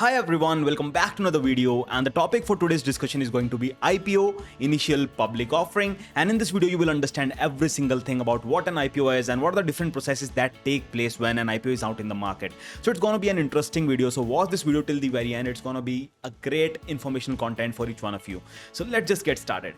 Hi everyone, welcome back to another video, and the topic for today's discussion is going to be IPO, initial public offering. And in this video you will understand every single thing about what an IPO is and what are the different processes that take place when an IPO is out in the market. So it's going to be an interesting video, so watch this video till the very end. It's going to be a great informational content for each one of you. So let's just get started.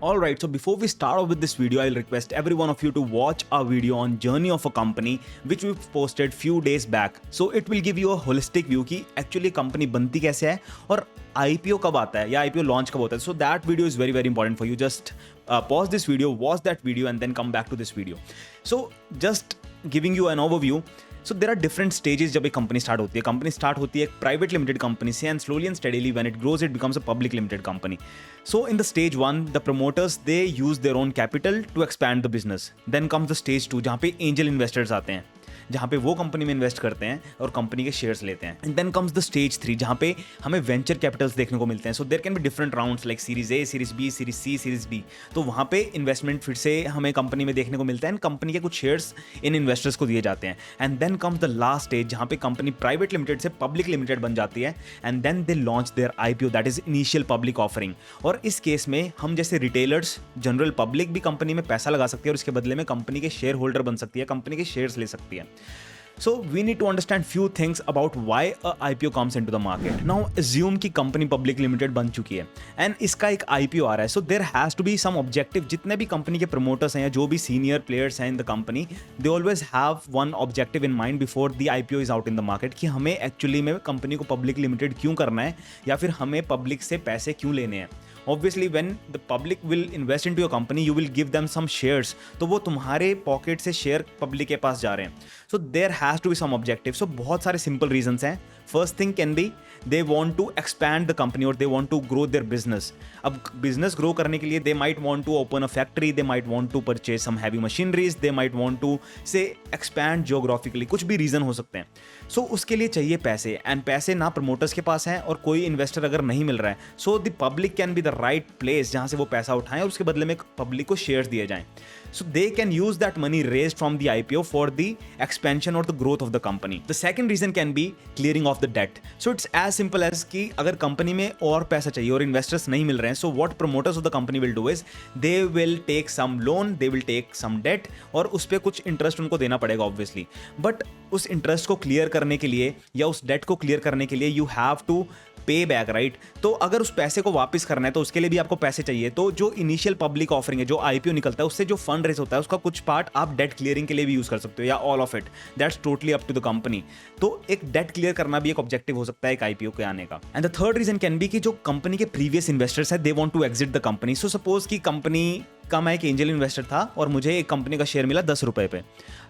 Alright, so before we start off with this video, I'll request every one of you to watch our video on journey of a company which we've posted few days back. So it will give you a holistic view कि actually company बनती कैसे है और IPO कब आता है या IPO launch कब होता है. So that video is very very important for you. Just pause this video, watch that video and then come back to this video. So just giving you an overview. So there are different stages जब एक company start होती है. Company start होती है एक private limited company से and slowly and steadily when it grows it becomes a public limited company. So in the stage 1, the promoters they use their own capital to expand the business. Then comes the stage 2 जहाँ पे angel investors आते हैं, जहाँ पे वो company में invest करते हैं और कंपनी के शेयर्स लेते हैं. And then comes the stage 3 जहाँ पे हमें वेंचर कैपिटल्स देखने को मिलते हैं. So there can be different rounds like series A, series B, series C, series D. तो वहाँ पे इन्वेस्टमेंट फिर से हमें कंपनी में देखने को मिलता है एंड कंपनी के कुछ शेयर्स इन इन्वेस्टर्स को दिए जाते हैं. And then comes the last stage जहाँ पे कंपनी प्राइवेट लिमिटेड से पब्लिक लिमिटेड बन जाती है and then they launch their IPO, that is initial public offering. और इस केस में हम जैसे रिटेलर्स, जनरल पब्लिक भी कंपनी में पैसा लगा सकती है और इसके बदले में कंपनी के शेयर होल्डर बन सकती है, कंपनी के शेयर्स ले सकती है. So we need to understand few things about why a IPO comes into the market. Now assume कि कंपनी पब्लिक लिमिटेड बन चुकी है एंड इसका एक IPO आ रहा है. So there has to be some objective. जितने भी कंपनी के प्रमोटर्स हैं या जो भी सीनियर प्लेयर्स हैं in the company, they always have one objective in mind before the IPO is out in the market कि हमें एक्चुअली में कंपनी को पब्लिक लिमिटेड क्यों करना है या फिर हमें पब्लिक से पैसे क्यों लेने हैं. Obviously when the public will invest into your company you will give them some shares. तो वो तुम्हारे पॉकेट से शेयर पब्लिक के पास जा रहे हैं. So there has to be some objective. So बहुत सारे simple reasons हैं. First thing can be they want to expand the company or they want to grow their business. अब business grow करने के लिए they might want to open a factory, they might want to purchase some heavy machineries, they might want to say expand geographically. कुछ भी reason हो सकते हैं. So उसके लिए चाहिए पैसे and पैसे ना promoters के पास हैं और कोई investor अगर नहीं मिल रहा है. So the public can be the right place जहाँ से वो पैसा उठाएं और उसके बदले में पब्लिक को शेयर्स दिए जाएं. So they can use that money raised from the IPO for the expansion or the growth of the company. The second reason can be clearing of the debt. So it's as simple as कि अगर company में और पैसा चाहिए और investors नहीं मिल रहे हैं, so what promoters of the company will do is they will take some loan, they will take some debt और उस पर कुछ इंटरेस्ट उनको देना पड़ेगा ऑब्वियसली. बट उस इंटरेस्ट को क्लियर करने के लिए या उस डेट को क्लियर करने के लिए यू हैव टू पे बैक, राइट. तो अगर उस पैसे को वापस करना है तो उसके लिए भी आपको पैसे चाहिए. तो जो इनिशियल पब्लिक ऑफरिंग है, जो IPO निकलता है, उससे जो फंड रेज होता है उसका कुछ पार्ट आप डेट क्लियरिंग के लिए भी यूज कर सकते हो या all of it. That's totally up to the company. तो एक डेट क्लियर करना भी एक ऑब्जेक्टिव हो सकता है एक IPO के आने का. And the third reason can be कि जो कंपनी के प्रीवियस इन्वेस्टर्स है they want to exit the company. So suppose कि कंपनी का मैं एक एंजल इन्वेस्टर था और मुझे एक कंपनी का शेयर मिला 10 रुपए पे.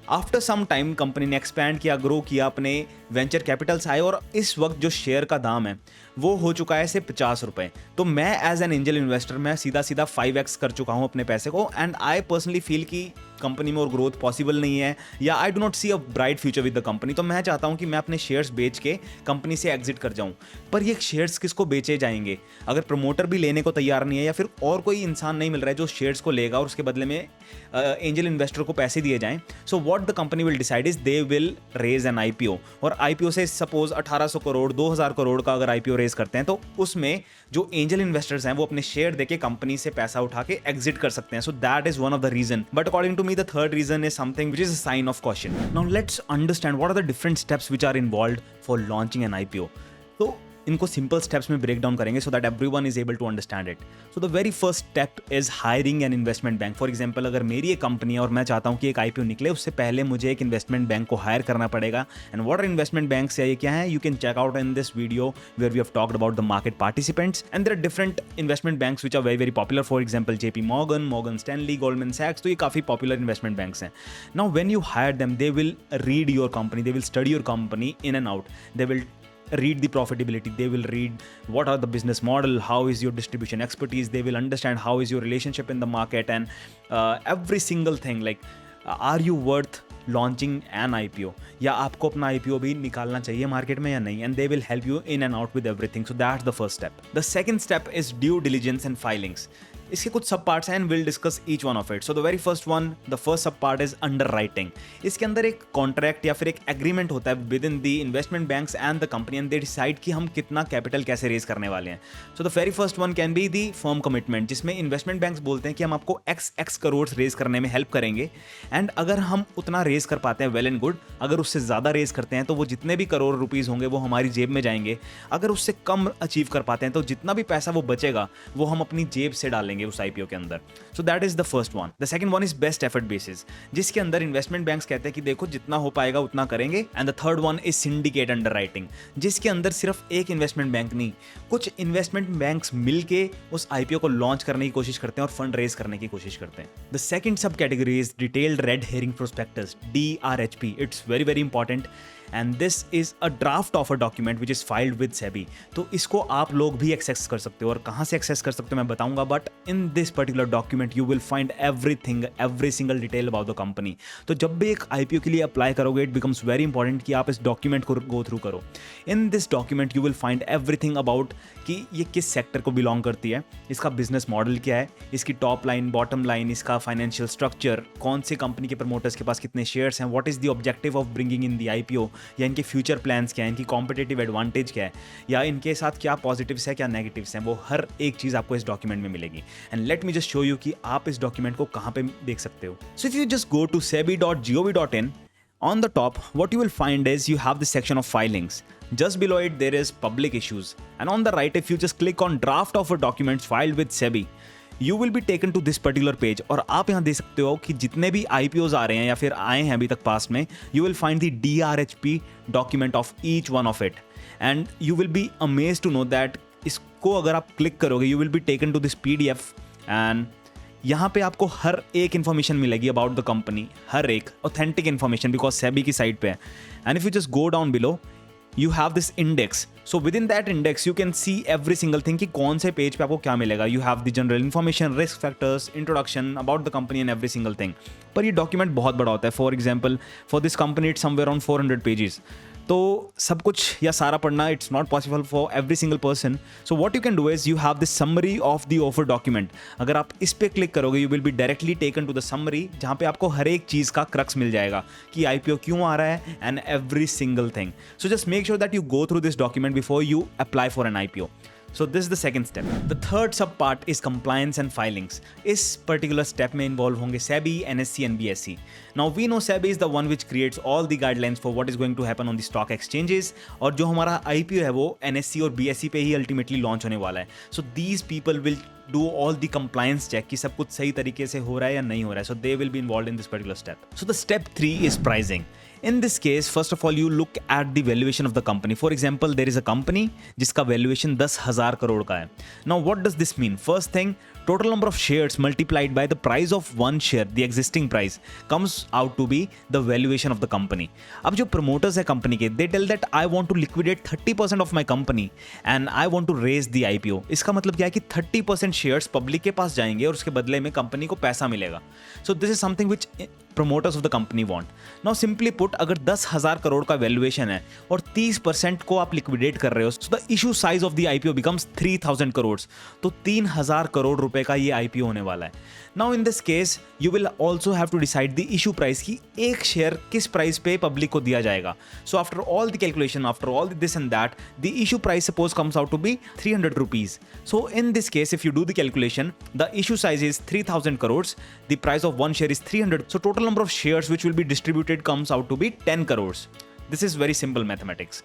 आफ्टर सम टाइम कंपनी ने एक्सपैंड किया, ग्रो किया, अपने वेंचर कैपिटल्स आए और इस वक्त जो शेयर का दाम है वो हो चुका है से 50 रुपए. तो मैं एज एन एंजल इन्वेस्टर मैं सीधा 5x कर चुका हूँ अपने पैसे को एंड आई पर्सनली फील कि कंपनी में और ग्रोथ पॉसिबल नहीं है या I do not see a bright future with the company. तो मैं चाहता हूँ कि मैं अपने शेयर्स बेच के कंपनी से एग्जिट कर जाऊँ. पर ये शेयर्स किसको बेचे जाएंगे अगर प्रमोटर भी लेने को तैयार नहीं है या फिर और कोई इंसान नहीं मिल रहा है जो शेयर्स को लेगा और उसके बदले में एंजल इन्वेस्टर को पैसे दिए जाएं. So what the company will decide is they will raise an IPO. और IPO से सपोज 1800 करोड़ 2000 करोड़ का अगर IPO रेज करते हैं तो उसमें जो एंजल इन्वेस्टर्स हैं वो अपने शेयर देके कंपनी से पैसा उठा के एग्जिट कर सकते हैं. So that is one of the reason. But according to me, the third reason is something which is a sign of caution. Now let's understand what are the different steps which are involved for launching an IPO. So इनको simple steps में break down करेंगे so that everyone is able to understand it. So the very first step is hiring an investment bank. For example अगर मेरी एक company है और मैं चाहता हूँ कि एक IPO निकले, उससे पहले मुझे एक इन्वेस्टमेंट बैंक को हायर करना पड़ेगा. And what are investment banks, ये क्या है, you can check out in this video where we have talked about the market participants. And there are different investment banks which are very very popular. For example JP Morgan, Morgan Stanley, Goldman Sachs. तो ये काफ़ी पॉपुलर investment banks हैं. Now when you hire them they will read your company, they will study your company in and out. They will read the profitability, they will read what are the business model, how is your distribution expertise, they will understand how is your relationship in the market and every single thing like are you worth launching N IPO या आपको अपना IPO भी निकालना चाहिए market में या नहीं. And they will help you in and out with everything. So that's the first step. The second step is due diligence and filings. इसके कुछ सब पार्ट्स हैं and will discuss each one of it. So the very first one, the first सब part is under writing. इसके अंदर एक contract या फिर एक एग्रीमेंट होता है with in the investment banks and the company and they decide कि हम कितना कैपिटल कैसे रेज करने वाले हैं. सो the very first one can be the firm commitment, जिसमें इन्वेस्टमेंट बैंक्स बोलते हैं कि हम आपको x करोड़ रेज करने में हेल्प करेंगे एंड अगर हम उतना रेज कर पाते हैं वेल एंड गुड. अगर उससे ज़्यादा रेज करते हैं तो वो जितने भी करोड़ रुपीज़ होंगे वो हमारी जेब में जाएंगे. अगर उससे कम अचीव कर पाते हैं तो जितना भी पैसा वो बचेगा वो हम अपनी जेब से डालेंगे उस आईपीओ के अंदर. सो that is the first one. The second one is best effort basis, जिसके अंदर इन्वेस्टमेंट बैंक्स कहते हैं कि देखो जितना हो पाएगा उतना करेंगे. And the third one is syndicate under writing, जिसके अंदर सिर्फ एक इन्वेस्टमेंट बैंक नहीं, कुछ इन्वेस्टमेंट बैंक्स मिलके उस आईपीओ को लॉन्च करने की कोशिश करते हैं और फंड रेज करने की कोशिश करते हैं. द सेकंड सब category is detailed red herring prospectus, DRHP. It's very very important and this is a draft of a document which is filed with SEBI. तो इसको आप लोग भी एक्सेस कर सकते हो और कहाँ से एक्सेस कर सकते हो मैं बताऊंगा. But in this particular document you will find everything, every single detail about the company. तो जब भी एक आईपीओ के लिए अप्लाई करोगे इट बिकम्स वेरी इंपॉर्टेंट कि आप इस डॉक्यूमेंट को गो थ्रू करो. In this document you will find everything about कि ये किस सेक्टर को बिलोंग करती है, इसका बिजनेस मॉडल क्या है, इसकी टॉप लाइन, बॉटम लाइन, इसका फाइनेंशियल स्ट्रक्चर, कौन से कंपनी के प्रमोटर्स के पास कितने शेयर्स हैं, what is the objective of bringing in the IPO, या इनके फ्यूचर प्लान्स क्या है, इनकी कॉम्पिटिटिव एडवांटेज क्या है, या इनके साथ क्या पॉजिटिव्स है क्या नेगेटिव्स हैं, वो हर एक चीज़ आपको इस डॉक्यूमेंट में मिलेगी. And let me just show you कि आप इस डॉक्यूमेंट को कहाँ पे देख सकते हो. So if you just go to sebi.gov.in, on the top what you will find is you have this section of filings. Just below it there is public issues, and on the right if you just click on draft of a documents filed with SEBI, you will be taken to this particular page. और आप यहाँ देख सकते हो कि जितने भी IPOs आ रहे हैं या फिर आए हैं अभी तक पास्ट में, you will find the DRHP document of each one of it, and you will be amazed to know that इसको अगर आप क्लिक करोगे you will be taken to this PDF, and यहाँ पे आपको हर एक इन्फॉर्मेशन मिलेगी अबाउट द कंपनी, हर एक ऑथेंटिक इन्फॉर्मेशन बिकॉज सेबी की साइट पे है. And if you just go down below you have this index. So within that index you can see every single thing कि कौन से पेज पे आपको क्या मिलेगा. You have the general information, risk factors, introduction about the company and every single thing. पर ये document बहुत बड़ा होता है. For example for this company it's somewhere around 400 pages. तो सब कुछ या सारा पढ़ना it's not possible for every single person. So what you can do is you have this summary of the offer document. अगर आप इस पे क्लिक करोगे you will be directly taken to the summary, जहाँ पे आपको हर एक चीज़ का क्रक्स मिल जाएगा कि आईपीओ क्यों आ रहा है and every single thing. So just make sure that you go through this document before you apply for an IPO. So this is the second step. The third sub part is compliance and filings. इस particular step में involve होंगे SEBI, NSE and BSE. Now we know SEBI is the one which creates all the guidelines for what is going to happen on the stock exchanges. और जो हमारा IPO है वो NSE और BSE पे ही ultimately launch होने वाला है. So these people will do all the compliance check कि सब कुछ सही तरीके से हो रहा है या नहीं हो रहा है. So they will be involved in this particular step. So the step 3 is pricing. In this case, first of all, you look at the valuation of the company. For example, there is a company जिसका valuation 10,000 crore का है. Now, what does this mean? First thing, total number of shares multiplied by the price of one share, the existing price, comes out to be the valuation of the company. अब जो promoters है company के, they tell that I want to liquidate 30% of my company and I want to raise the IPO. इसका मतलब क्या है कि 30% shares public के पास जाएंगे और उसके बदले में company को पैसा मिलेगा. So this is something which promoters of the company want. Now simply put, अगर 10,000 करोड़ का वैल्यूएशन है और 30% को आप लिक्विडेट कर रहे हो, so the issue size of the IPO becomes 3,000 crore. तो 3,000 करोड़ रुपए का ये IPO होने वाला है. Now in this case, you will also have to decide the issue price कि एक शेयर किस प्राइस पे पब्लिक को दिया जाएगा. So after all the calculation, after all this and that, the issue price suppose comes out to be 300 rupees. So in this case, if you do the calculation, the issue size is 3,000 crores. The price of one share is 300. So total number of shares which will be distributed comes out to be 10 crores. This is very simple mathematics.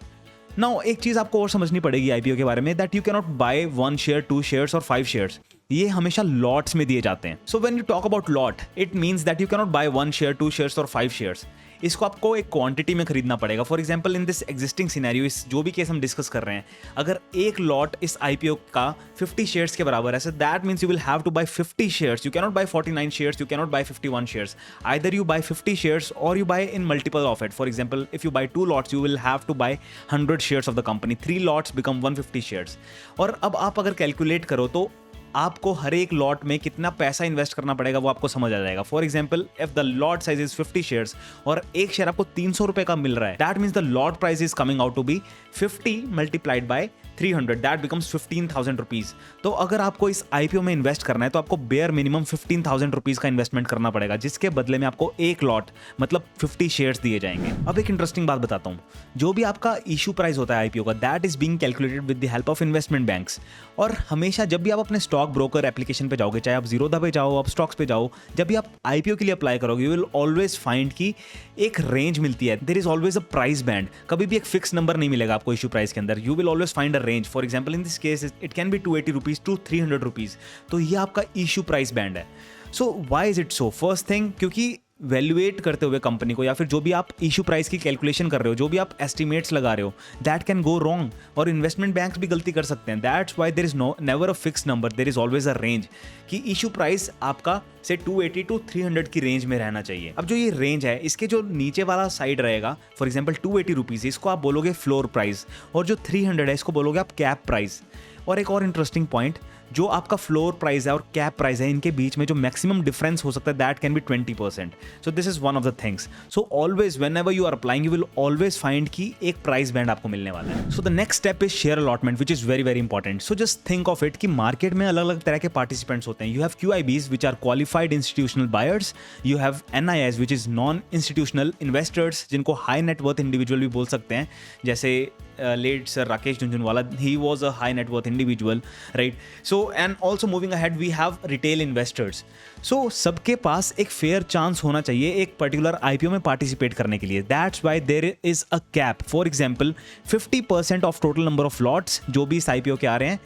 Now एक चीज आपको और समझनी पड़ेगी IPO के बारे में, that you cannot buy 1 share, 2 shares और 5 shares. ये हमेशा लॉट्स में दिए जाते हैं. So when you talk about lot, it means that you cannot buy 1 share, 2 shares और 5 shares. इसको आपको एक क्वांटिटी में खरीदना पड़ेगा. For example in this existing scenario, इस जो भी केस हम डिस्कस कर रहे हैं, अगर एक लॉट इस आईपीओ का 50 शेयर्स के बराबर है, so that means you will have to buy 50 shares. You cannot buy 49 shares, you cannot buy 51 shares. Either you buy 50 shares और you buy in multiple of it. For example if you buy 2 lots you will have to buy 100 shares of the company. 3 lots become 150 shares. और अब आप अगर calculate करो तो आपको हर एक lot में कितना पैसा इन्वेस्ट करना पड़ेगा वो आपको समझ आ जाएगा. For example if the lot size is 50 shares और एक शेयर आपको 300 रुपए का मिल रहा है, that means the lot price is coming out to be 50 multiplied by 300, that becomes 15,000 rupees. तो अगर आपको इस IPO में इन्वेस्ट करना है तो आपको बेयर मिनिमम 15,000 रुपीज़ का इन्वेस्टमेंट करना पड़ेगा, जिसके बदले में आपको एक लॉट मतलब 50 शेयर्स दिए जाएंगे। अब एक इंटरेस्टिंग बात बताता हूँ, जो भी आपका इशू प्राइस होता है IPO का, that is being calculated with the help of investment banks. और हमेशा जब भी आप अपने स्टॉक ब्रोकर एप्लीकेशन पे जाओगे, चाहे आप जीरोधा पे जाओ, आप स्टॉक्स पे जाओ, जब भी आप IPO के लिए अप्लाई करोगे, यू विल ऑलवेज फाइंड कि एक रेंज मिलती है, there is always a price band. कभी भी एक फिक्स नंबर नहीं मिलेगा आपको इशू प्राइस के अंदर, you will always find a range. For example in this case it can be 280 rupees to 300 rupees. तो ये आपका इशू प्राइस बैंड है। So why is it so? First thing, क्योंकि वैल्यूएट करते हुए कंपनी को, या फिर जो भी आप इशू प्राइस की कैलकुलेशन कर रहे हो, जो भी आप एस्टिमेट्स लगा रहे हो, दैट कैन गो रॉन्ग, और इन्वेस्टमेंट बैंक्स भी गलती कर सकते हैं। That's why there is never a fix number, there is always a range कि इशू प्राइस आपका से 280 टू 300 की रेंज में रहना चाहिए। अब जो ये रेंज है, इसके जो नीचे वाला साइड रहेगा, फॉर एग्जाम्पल 280 रुपीज़, इसको आप बोलोगे फ्लोर प्राइस, और जो 300 है इसको बोलोगे आप कैप प्राइस। और एक और इंटरेस्टिंग पॉइंट, जो आपका फ्लोर प्राइस है और कैप प्राइस है, इनके बीच में जो मैक्सिमम डिफरेंस हो सकता है, that can be 20%। So this is one of the things. So always whenever you are applying, you will always find कि एक प्राइस बैंड आपको मिलने वाला है। So the next step is share allotment, which is very very important. So just think of it कि market में अलग अलग तरह के पार्टिसिपेंट्स होते हैं। You have QIBs which are qualified institutional buyers, you have NIIs which is non institutional investors, जिनको high net worth individual भी बोल सकते हैं, जैसे late sir Rakesh Jhunjhunwala, he was a high net worth individual, right? So and also moving ahead, we have retail investors. So सबके पास एक fair chance होना चाहिए एक particular IPO में participate करने के लिए. That's why there is a cap. For example, 50% of total number of lots जो भी इस IPO के आ रहे हैं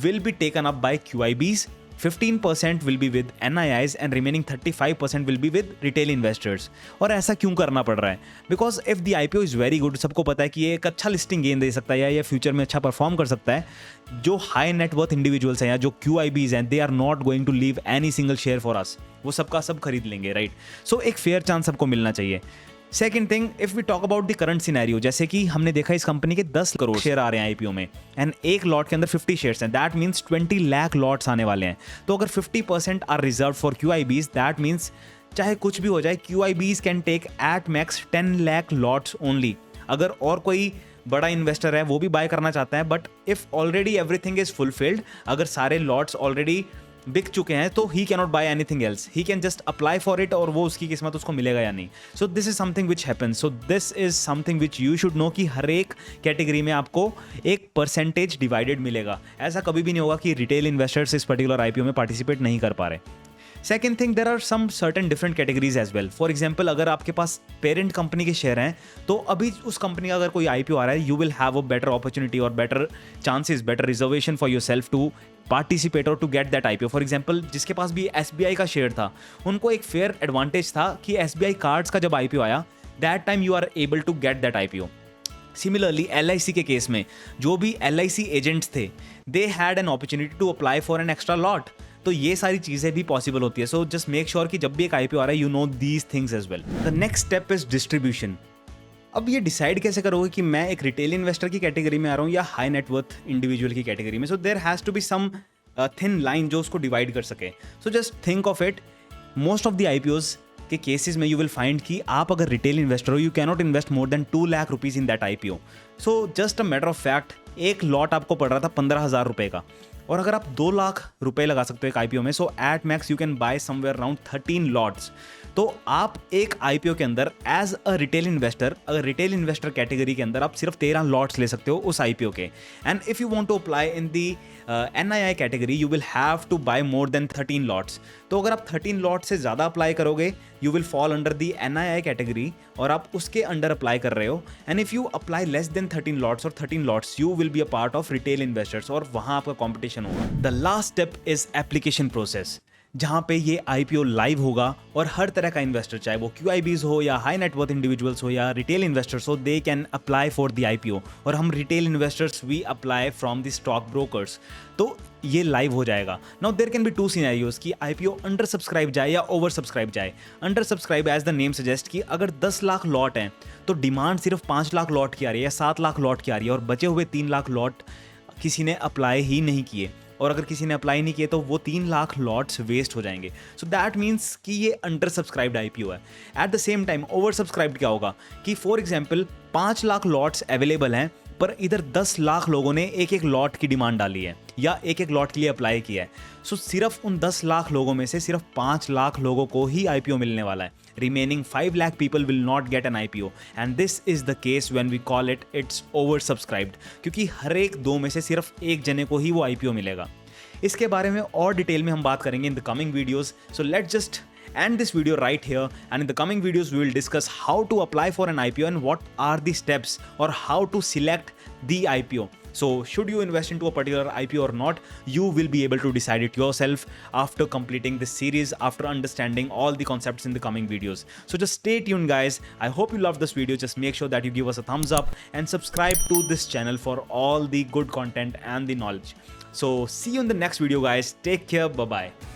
will be taken up by QIBs, 15% will be with NIIs and remaining 35% will be with retail investors. और ऐसा क्यों करना पड़ रहा है? Because if the IPO is very good, सबको पता है कि ये एक अच्छा लिस्टिंग गेन दे सकता है या ये फ्यूचर में अच्छा परफॉर्म कर सकता है, जो हाई नेटवर्थ इंडिविजुअल्स हैं या जो QIBs हैं, they are not going to leave any single share for us. वो सबका सब खरीद लेंगे, राइट? सो एक फेयर चांस सबको मिलना चाहिए। Second thing, if we talk about the current scenario, जैसे कि हमने देखा इस कंपनी के 10 करोड़ शेयर आ रहे हैं IPO में, एंड एक लॉट के अंदर 50 शेयर्स हैं, दैट मीन्स 20 लाख लॉट्स आने वाले हैं। तो अगर 50% are reserve for QIBs, that means चाहे कुछ भी हो जाए, QIBs can take at max 10 lakh lots only. अगर और कोई बड़ा इन्वेस्टर है वो भी बाय करना चाहता है, but if already everything is fulfilled, अगर सारे लॉट्स ऑलरेडी बिक चुके हैं, तो he cannot buy anything else, he can just apply for it, और वो उसकी किस्मत उसको मिलेगा या नहीं। So this is something which happens. So this is something which you should know कि हर एक कैटेगरी में आपको एक परसेंटेज डिवाइडेड मिलेगा। ऐसा कभी भी नहीं होगा कि रिटेल इन्वेस्टर्स इस पर्टिकुलर IPO में पार्टिसिपेट नहीं कर पा रहे। Second thing, there are some certain different categories as well. For example, अगर आपके पास पेरेंट कंपनी के शेयर हैं, तो अभी उस कंपनी का अगर कोई IPO आ रहा है, you will have a better opportunity और better chances, better reservation for yourself to participate और to get that IPO। For example, जिसके पास भी SBI का शेयर था, उनको एक फेयर एडवांटेज था कि SBI कार्ड्स का जब IPO आया, that time you are able to get that IPO। Similarly LIC के केस में जो भी LIC एजेंट्स थे, they had an opportunity to apply for an extra lot. तो ये सारी चीज़ें भी पॉसिबल होती है। सो जस्ट मेक श्योर कि जब भी एक IPO आ रहा है, you know these things as well. The next step is distribution. अब ये डिसाइड कैसे करोगे कि मैं एक रिटेल इन्वेस्टर की कैटेगरी में आ रहा हूँ या हाई नेटवर्थ इंडिविजुअल की कैटेगरी में? So there has to be some thin line जो उसको डिवाइड कर सके। So just think of it, most of the IPOs के केसेस में यू विल फाइंड कि आप अगर रिटेल इन्वेस्टर हो, you cannot invest more than 2 lakh rupees in that IPO। So just a matter of fact, एक lot आपको पड़ रहा था 15,000 रुपये का, और अगर आप 2 लाख रुपए लगा सकते हो एक IPO में, so at max you can buy somewhere around 13 lots. तो आप एक IPO के अंदर एज अ रिटेल इन्वेस्टर, अगर रिटेल इन्वेस्टर कैटेगरी के अंदर आप सिर्फ 13 लॉट्स ले सकते हो उस IPO के। And if you want to apply in the NII category, you will have to buy more than 13 lots. तो अगर आप 13 लॉट से ज़्यादा अप्लाई करोगे, you will fall under the NII category, और आप उसके अंडर अप्लाई कर रहे हो। And if you apply less than 13 lots और 13 lots, you will be a part of retail investors, और वहाँ आपका कॉम्पिटिशन होगा। The last step is application process, जहाँ पे ये IPO लाइव होगा, और हर तरह का इन्वेस्टर, चाहे वो QIBs हो या हाई नेटवर्थ इंडिविजुअल्स हो या रिटेल इन्वेस्टर्स हो, they can apply for the IPO। और हम retail investors we apply from the stock brokers. तो ये लाइव हो जाएगा। Now there can be 2 scenarios कि IPO अंडर सब्सक्राइब जाए या ओवर सब्सक्राइब जाए। Under subscribe as the name suggest कि अगर 10 लाख लॉट हैं, तो डिमांड सिर्फ 5 लाख लॉट की आ रही है या 7 लाख लॉट की आ रही है, और बचे हुए 3 लाख लॉट किसी ने अप्लाई ही नहीं किए, और अगर किसी ने अप्लाई नहीं किए तो वो 3 लाख लॉट्स वेस्ट हो जाएंगे। सो दैट मीन्स कि ये अंडर सब्सक्राइब्ड IPO है। At the same time over subscribed क्या होगा कि for example 5 lakh lots available हैं, पर इधर 10 लाख लोगों ने एक एक लॉट की डिमांड डाली है या एक एक लॉट के लिए अप्लाई किया है। सो सिर्फ उन 10 लाख लोगों में से सिर्फ 5 लाख लोगों को ही IPO मिलने वाला है। Remaining 5 lakh people will not get an IPO and this is the case when we call it it's oversubscribed, क्योंकि हर एक 2 में से सिर्फ एक जने को ही वो IPO मिलेगा। इसके बारे में और डिटेल में हम बात करेंगे in the coming videos. So let's just end this video right here, and in the coming videos we will discuss how to apply for an IPO and what are the steps or how to select the IPO. So should you invest into a particular IPO or not, you will be able to decide it yourself after completing this series, after understanding all the concepts in the coming videos. So just stay tuned guys. I hope you loved this video. Just make sure that you give us a thumbs up and subscribe to this channel for all the good content and the knowledge. So see you in the next video guys. Take care. Bye bye.